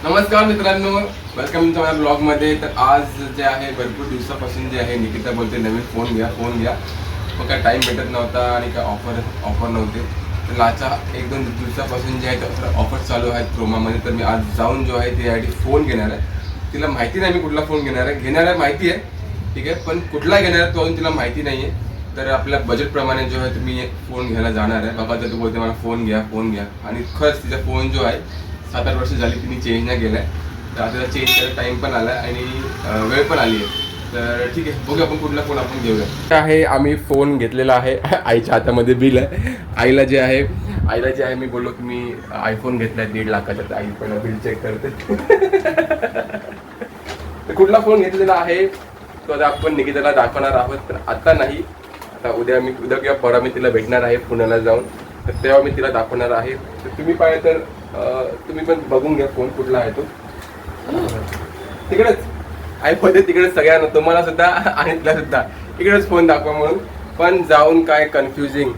नमस्कार मित्रांनो, वेलकम तुमच्या माझ्या ब्लॉगमध्ये. तर आज जे आहे भरपूर दिवसापासून जे आहे निकिता बोलते नवीन फोन घ्या. मग काय टाईम भेटत नव्हता आणि काय ऑफर नव्हते. तर लाचा 1-2 दिवसापासून जे आहे ते ऑफर चालू आहेत क्रोमामध्ये. तर मी आज जाऊन जो आहे त्यासाठी फोन घेणार आहे. तिला माहिती नाही मी कुठला फोन घेणार आहे माहिती आहे, ठीक आहे, पण कुठला घेणार आहे तो अजून तिला माहिती नाही आहे. तर आपल्या बजेटप्रमाणे जो आहे तुम्ही एक फोन घ्यायला जाणार आहे. बाबा तर तू बोलते मला फोन घ्या. आणि खरंच तिचा फोन जो आहे 7-8 वर्ष झाली तिने चेंज नाही केला आहे. तर आता चेंज करायला टाईम पण आला आहे आणि वेळ पण आली आहे. तर ठीक आहे, बघूया आपण कुठला फोन आपण घेऊया. आहे आम्ही फोन घेतलेला आहे. आईच्या हातामध्ये बिल आहे. आईला जे आहे मी बोललो की मी आयफोन घेतला आहे 1.5 लाखाचा. तर आई पण बिल चेक करते. तर कुठला फोन घेतलेला आहे तो आता आपण निकिताला दाखवणार आहोत. तर आता नाही, आता उद्या किंवा परवा मी तिला भेटणार आहे पुण्याला जाऊन. तर तेव्हा मी तिला दाखवणार आहे. तर तुम्ही पाहिजे तर तुम्ही पण बघून घ्या फोन कुठला आहे तो. तिकडेच आयफोन तिकडेच सगळ्यांना, तुम्हाला सुद्धा आणि तिला सुद्धा इकडेच फोन दाखवा म्हणून. पण जाऊन काय कन्फ्युजिंग,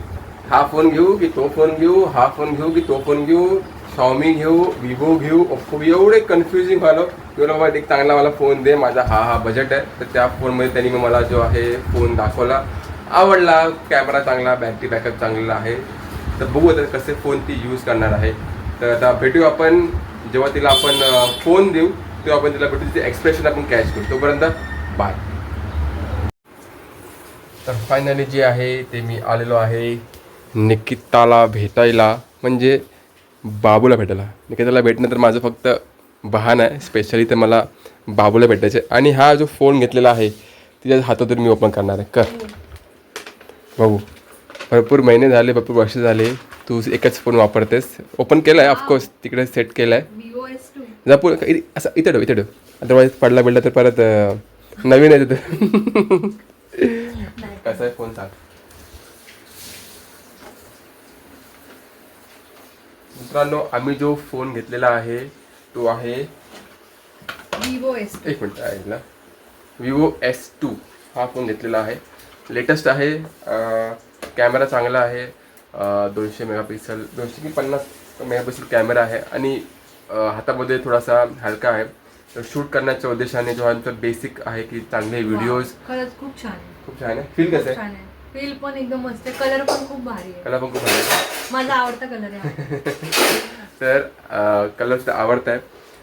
हा फोन घेऊ की तो फोन घेऊ, हा फोन घेऊ की तो फोन घेऊ, Xiaomi घेऊ, विवो घेऊ, ओप्पो घेऊ, एवढे कन्फ्युजिंग झालं. बाबा एक चांगला मला फोन दे, माझा हा बजेट आहे. तर त्या फोनमध्ये त्यांनी मला जो आहे फोन दाखवला, आवडला. कॅमेरा चांगला, बॅटरी बॅकअप चांगला आहे. तर बघू आता कसे फोन ती यूज करणार आहे. तर आता भेटू आपण जेव्हा तिला आपण फोन देऊ तेव्हा आपण तिला भेटू, तिचे एक्सप्रेशन आपण कॅच करू. तोपर्यंत बाय. तर फायनली जे आहे ते मी आलेलो आहे निकिताला भेटायला, म्हणजे बाबूला भेटायला. निकिताला भेटणं तर माझं फक्त बहाणं आहे, स्पेशली तर मला बाबूला भेटायचं आहे. आणि हा जो फोन घेतलेला आहे तिच्या हातातून मी ओपन करणार आहे. कर बाबू, भरपूर महिने झाले, भरपूर वर्ष झाले तू एकच फोन वापरतेस. ओपन केला आहे ऑफकोर्स, तिकडे सेट केला आहे. जपून असं इथे ठेव. अदरवाईज पडला बिडला तर परत नवीन आहे तिथं. कसा आहे फोन सांग मित्रांनो. आम्ही जो फोन घेतलेला आहे तो आहे एक मिनिट आहे ना, विवो S2 हा फोन घेतलेला आहे. लेटेस्ट आहे. कॅमेरा चांगला आहे. 200 मेगापिक्सल 250 मेगापिक्सल कॅमेरा आहे. आणि हातामध्ये थोडासा हलका आहे. तर शूट करण्याच्या उद्देशाने जो आहे बेसिक आहे की चांगले व्हिडिओज. खरंच खूप छान आहे. फील कसं आहे? फील पण एकदम मस्त आहे. कलर पण खूप भारी आहे. माझा आवडता कलर आहे. तर कलर तर आवडत आहे.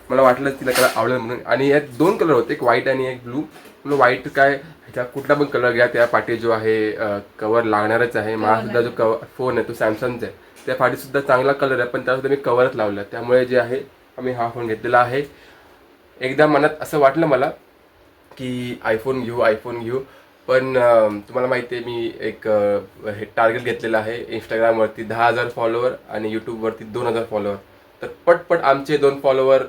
मला वाटलं तिला कलर आवडेल म्हणून. आणि यात 2 कलर होते, एक व्हाईट आणि एक ब्लू. म्हणून व्हाईट काय ह्याचा कुठला पण कलर घ्या, त्या पाठी जो आहे कवर लागणारच आहे. माझा सुद्धा जो फोन आहे तो सॅमसंगचा आहे. त्या पाठी सुद्धा चांगला कलर आहे, पण त्यासुद्धा मी कवरच लावलं. त्यामुळे जे आहे आम्ही हा फोन घेतलेला आहे. एकदा मनात असं वाटलं मला की आयफोन घेऊ. पण तुम्हाला माहिती आहे मी एक हे टार्गेट घेतलेलं आहे इंस्टाग्रामवरती 10,000 फॉलोवर आणि यूट्यूबवरती 2,000 फॉलोवर. तर पटपट आमचे 2 फॉलोवर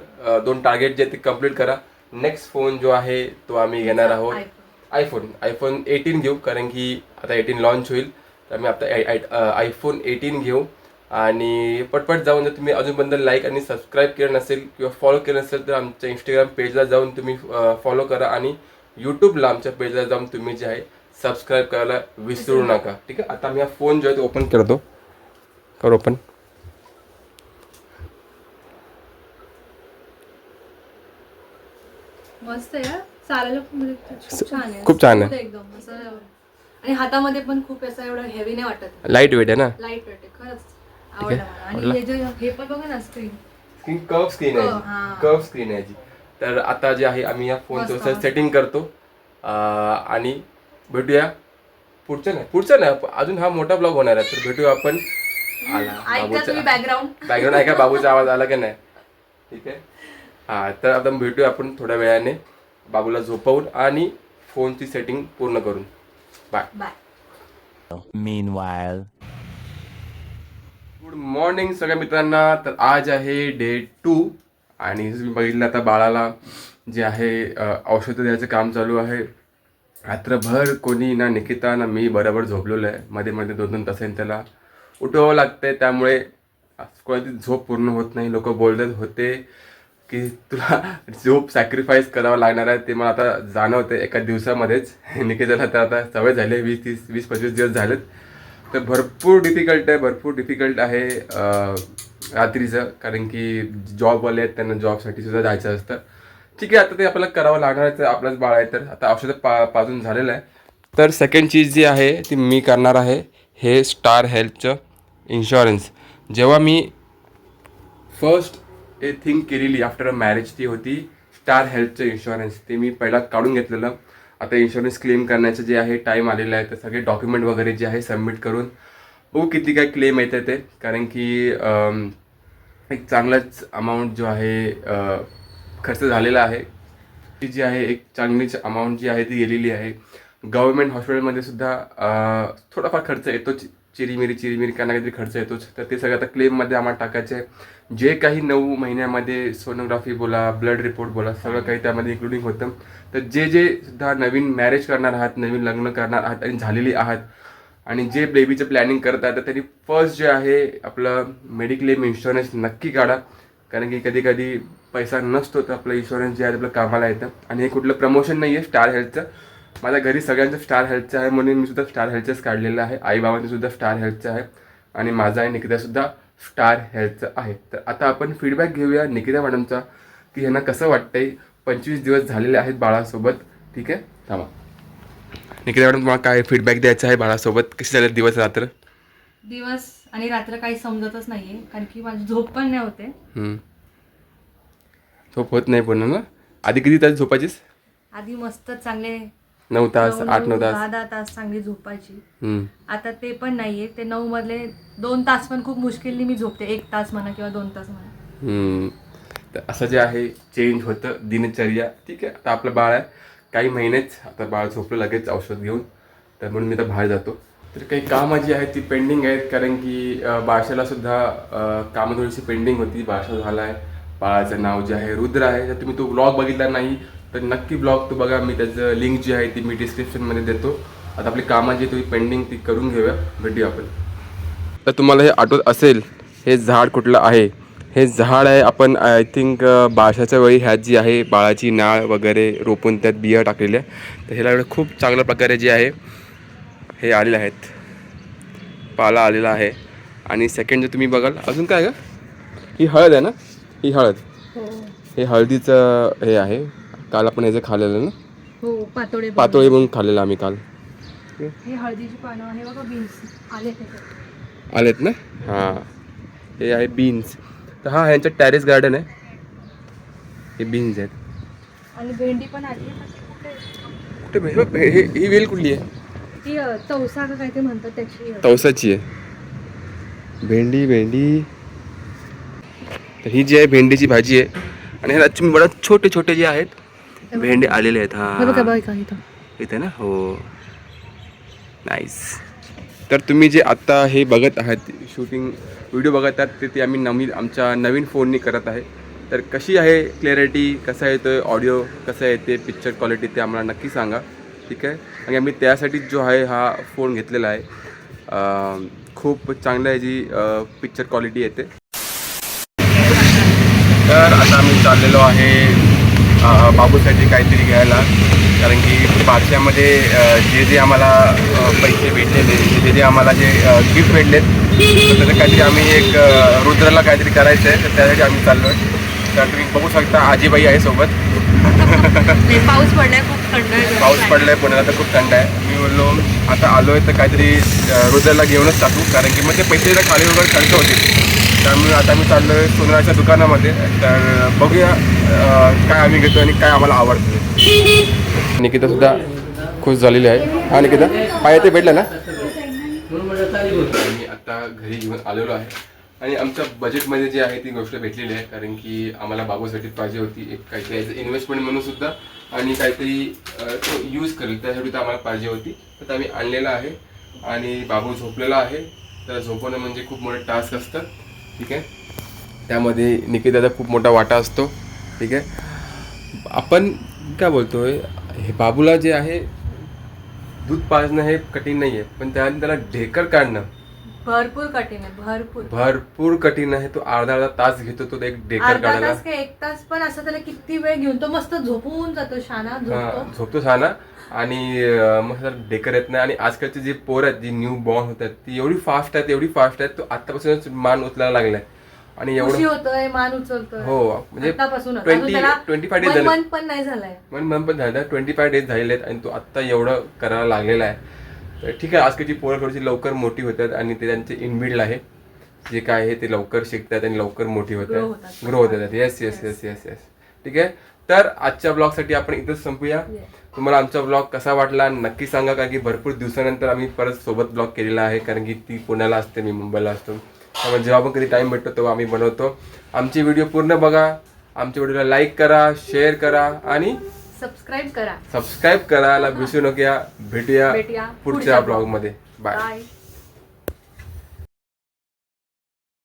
2 टार्गेट जे ते कम्प्लीट करा. नेक्स्ट फोन जो आहे तो आम्ही घेणार आहोत आयफोन 18 घेऊ, कारण की आता 18 लॉन्च होईल. तर आम्ही आता आयफोन 18 घेऊ. आणि पटपट जाऊन जर तुम्ही अजूनपर्यंत लाईक आणि सबस्क्राईब केलं नसेल किंवा फॉलो केलं नसेल तर आमच्या इंस्टाग्राम पेजला जाऊन तुम्ही फॉलो करा. आणि यूट्यूबला आमच्या पेजला जाऊन तुम्ही जे आहे सबस्क्राईब करायला विसरू नका, ठीक आहे. आता मी हा फोन जो आहे तो ओपन करतो. कर ओपन. मस्त आहे. चालायला खूप छान आहे. एकदम असं. आणि हातामध्ये पण खूप असं एवढं हेवी नाही वाटत. लाईट वेट आहे ना. लाईट वेट आहे खरंच. आवडलं मला. आणि हे पण बघा ना, स्क्रीन कर्व स्क्रीन आहे. तर आता जे आहे आम्ही या फोनचं सेटिंग करतो आणि भेटूया पुढचं नाही अजून हा मोठा ब्लॉग होणार आहे. तर भेटूया आपण. बॅकग्राऊंड ऐका, बाबूचा आवाज आला की नाही, ठीक आहे. हा, तर आता भेटूया आपण थोड्या वेळाने बाबूला झोपवून आणि फोनची सेटिंग पूर्ण करून. बाय. Meanwhile. गुड मॉर्निंग सगळ्या मित्रांना. तर आज आहे डे 2 आणि तुम्ही बघितलं आता बाळाला जे आहे औषधं द्यायचं काम चालू आहे. रात्रभर कोणी ना निकिता ना मी बरोबर झोपलेलो आहे. मध्ये 2-2 तासांनी त्याला उठवावं लागतंय. त्यामुळे कोणाची झोप पूर्ण होत नाही. लोक बोलत होते की तुला झोप सॅक्रिफाईस करावं लागणार आहे. ते मला आता जाणवतं एका दिवसामध्येच. निकिताला तर आता सवय झाली, 20-25 दिवस झालेत. तर भरपूर डिफिकल्ट आहे. रात्रीचं, कारण की जॉबवाले आहेत त्यांना जॉबसाठी सुद्धा जायचं असतं. ठीक आहे, आता ते आपल्याला करावं लागणारच आहे, आपलाच बाळ आहे तर. आता औषधं पाजून झालेलं आहे. तर सेकंड चीज जी आहे ती मी करणार आहे, हे स्टार हेल्थचं इन्शुरन्स. जेव्हा मी फर्स्ट ए थिंग केलेली आफ्टर अ मॅरेज ती होती स्टार हेल्थचं इन्शुरन्स. ते मी पहिला काढून घेतलेलं. आता इन्शुरन्स क्लेम करण्याचं जे आहे टाईम आलेला आहे, तर सगळे डॉक्युमेंट वगैरे जे आहे सबमिट करून बघू किती काय क्लेम येतं ते. कारण की एक चांगलाच अमाऊंट जो आहे खर्च झालेला आहे. ती जी आहे एक चांगलीच अमाऊंट जी आहे ती गेलेली आहे. गव्हर्नमेंट हॉस्पिटलमध्ये सुद्धा थोडाफार खर्च येतोच, चिरीमिरी काही ना काहीतरी खर्च येतोच. तर ते सगळं आता क्लेममध्ये आम्हाला टाकायचं आहे. जे काही 9 महिन्यामध्ये सोनोग्राफी बोला, ब्लड रिपोर्ट बोला, सगळं काही त्यामध्ये इन्क्लुडिंग होतं. तर जे सुद्धा नवीन मॅरेज करणार आहात, नवीन लग्न करणार आहात आणि झालेली आहात आणि जे बेबीचं प्लॅनिंग करत आहेत, तर त्यांनी फर्स्ट जे आहे आपलं मेडिक्लेम इन्शुरन्स नक्की काढा. कारण की कधी कधी पैसा नसतो तर आपलं इन्शुरन्स जे आहे आपलं कामाला येतं. आणि हे कुठलं प्रमोशन नाही आहे स्टार हेल्थचं. माझ्या घरी सगळ्यांचं स्टार हेल्थचं आहे म्हणून मी सुद्धा स्टार हेल्थचंच काढलेलं आहे. आईबाबांचं सुद्धा स्टार हेल्थचं आहे आणि माझा आहे निकितासुद्धा स्टार हेल्थचं आहे. तर आता आपण फीडबॅक घेऊया निकिता मॅडमचा, की ह्यांना कसं वाटतंय. 25 दिवस झालेले आहेत बाळासोबत. ठीक आहे, थांबा. निकिता मॅडम, तुम्हाला काय फीडबॅक द्यायचा आहे बाळासोबत? कसे झाले दिवस रात्र? दिवस आणि रात्र काही समजतच नाहीये, कारण की माझी झोप पण नाही होते. झोप होत नाही पूर्ण ना? आधी किती तास झोपायचीस? आधी मस्त चांगले 9 तास, 8-9 तास. 10 तास चांगली झोपायची. आता ते पण नाहीये. ते 9 मधले 2 तास पण खूप मुश्किलने मी झोपते. 1 तास म्हणा किंवा 2 तास म्हणा. तर असं जे आहे चेंज होतं दिनचर्या. ठीक आहे, आता आपलं बाळ आहे, काही महिनेच आता बाळ झोपलं लगेच औषध घेऊन, तर म्हणून मी आता बाहेर जातो. तर काही कामं जी आहेत ती पेंडिंग आहेत, कारण की बाळशाला सुद्धा कामं थोडीशी पेंडिंग होती. बाळशा झाला आहे, बाळाचं नाव जे आहे रुद्र आहे. जर तुम्ही तो ब्लॉग बघितला नाही तर नक्की ब्लॉग तो बघा. मी त्याचं लिंक जी आहे ती मी डिस्क्रिप्शनमध्ये देतो. आता आपली कामं जी तुम्ही पेंडिंग ती करून घेऊया, भेटूया आपण. तर तुम्हाला हे आठवत असेल हे झाड कुठलं आहे? हे झाड आहे आपण आय थिंक बाळशाच्या वेळी ह्यात जी आहे बाळाची नाळ वगैरे रोपून त्यात बिया टाकलेल्या. तर ह्याला खूप चांगल्या प्रकारे जे आहे हे आलेले आहेत, पाला आलेला आहे. आणि सेकंड जर तुम्ही बघाल अजून काय का, ही हळद आहे ना, ही हळद, हे हळदीचं हे आहे. काल आपण ह्याचं खाल्लेलं ना, हो, पातोळे म्हणून खाल्लेलं आम्ही काल. हे हळदीची पानं, हे बघा बीन्स आलेत ना. हां, हे आहे बीन्स. तर हा ह्यांचं टॅरेस गार्डन आहे. हे बीन्स आहेत. आणि भेंडी पण आली. कुठे ही वेल कुठली आहे? ती तवसा का काय ते म्हणतात त्याची, तवसाची आहे भेंडी. तर ही जी आहे भेंडीची भाजी आहे. आणि ह्याला तुम्ही बघा छोटे छोटे जे आहेत भेंडे आलेले आहेत. हा इथे ना, हो, नाईस. तर तुम्ही जे आत्ता हे बघत आहात शूटिंग व्हिडिओ बघत आहात ते आम्ही आमच्या नवीन फोननी करत आहे. तर कशी आहे क्लॅरिटी, कसा येतो ऑडिओ, कसं येते पिक्चर क्वालिटी, ते आम्हाला नक्की सांगा. ठीक आहे, आणि आम्ही त्यासाठीच जो आहे हा फोन घेतलेला आहे. खूप चांगलं याची पिक्चर क्वालिटी येते. तर आता आम्ही चाललेलो आहे बाबूसाठी काहीतरी घ्यायला. कारण की बारशामध्ये जे आम्हाला पैसे भेटलेले, जे आम्हाला जे गिफ्ट भेटलेत, तर त्याचं काहीतरी आम्ही एक रुद्राला काहीतरी करायचं आहे. तर त्यासाठी आम्ही चाललो आहे. तर तुम्ही बघू शकता आजीबाई आहे सोबत. पाऊस पडलाय, खूप थंड आहे. पाऊस पडलाय पुण्याला, तर खूप थंड आहे. मी बोललो आता आलो आहे तर काहीतरी रुद्राला घेऊनच टाकू, कारण की मग ते पैसे खाली वगैरे खर्च होतील. त्यामुळे आता आम्ही चाललो आहे सोनाराच्या दुकानामध्ये. तर बघूया काय आम्ही घेतो आणि काय आम्हाला आवडतं. निकितासुद्धा खुश झालेली आहे. हा निकिता, पाय ते भेटलं ना. मी आता घरी घेऊन आलेलो आहे आणि आमच्या बजेटमध्ये जे आहे ती गोष्ट भेटलेली आहे. कारण की आम्हाला बाबूसाठी पाहिजे होती एक काहीतरी इन्व्हेस्टमेंट म्हणून सुद्धा, आणि काहीतरी तो यूज करेल त्यासाठी तर आम्हाला पाहिजे होती. तर आम्ही आणलेलं आहे. आणि बाबू झोपलेला आहे. तर झोपवणं म्हणजे खूप मोठं टास्क असतं. ठीक आहे, त्यामध्ये निकिताचा खूप मोठा वाटा असतो. ठीक आहे, आपण काय बोलतोय, हे बाबूला जे आहे दूध पाजणं हे कठीण नाही आहे, पण त्याला ढेकर काढणं भरपूर कठीण आहे. भरपूर कठीण आहे. तो अर्धा तास घेतो तो एक ढेकर काढायला. 1 तास पण असं त्याला किती वेळ घेऊन तो मस्त झोपून जातो. शाना झोपतो शाना. आणि मग ढेकर येत नाही. आणि आजकालचे जे पोर आहेत, जी न्यू बॉर्न होतात, ती एवढी फास्ट आहेत. तो आत्तापासूनच मान उचलायला लागलाय. आणि खुशी एवढं होतोय, मान उचलतोय. हो म्हणजे आतापासूनच. 20 अजून त्याला 25 days one झाले. month पण नाही झालाय. मन पण झालं 25 days झालेले आहेत आणि तो आत्ता एवढं करायला लागलेला आहे. तर ठीक आहे, आजकालची पोरं थोडीशी लवकर मोठी होतात आणि ते त्यांचे इनबिल्ड आहे जे काय आहे ते लवकर शिकतात आणि लवकर मोठी होतात, ग्रो होतात. Yes yes yes yes yes ठीक आहे. तर आजच्या ब्लॉगसाठी आपण इथंच संपूया. तुम्हाला आमचा ब्लॉग कसा वाटला नक्की सांगा, कारण की भरपूर दिवसानंतर आम्ही परत सोबत ब्लॉग केलेला आहे, कारण की ती पुण्याला असते, मी मुंबईला असतो. त्यामुळे जेव्हा पण कधी टाईम भेटतो तेव्हा आम्ही बनवतो. आमची व्हिडिओ पूर्ण बघा, आमच्या व्हिडिओला लाईक करा, शेअर करा आणि सबस्क्राईब करा. सबस्क्राईब करायला विसरू नका. भेटूया भेटूया पुढच्या ब्लॉगमध्ये. बाय. बाय.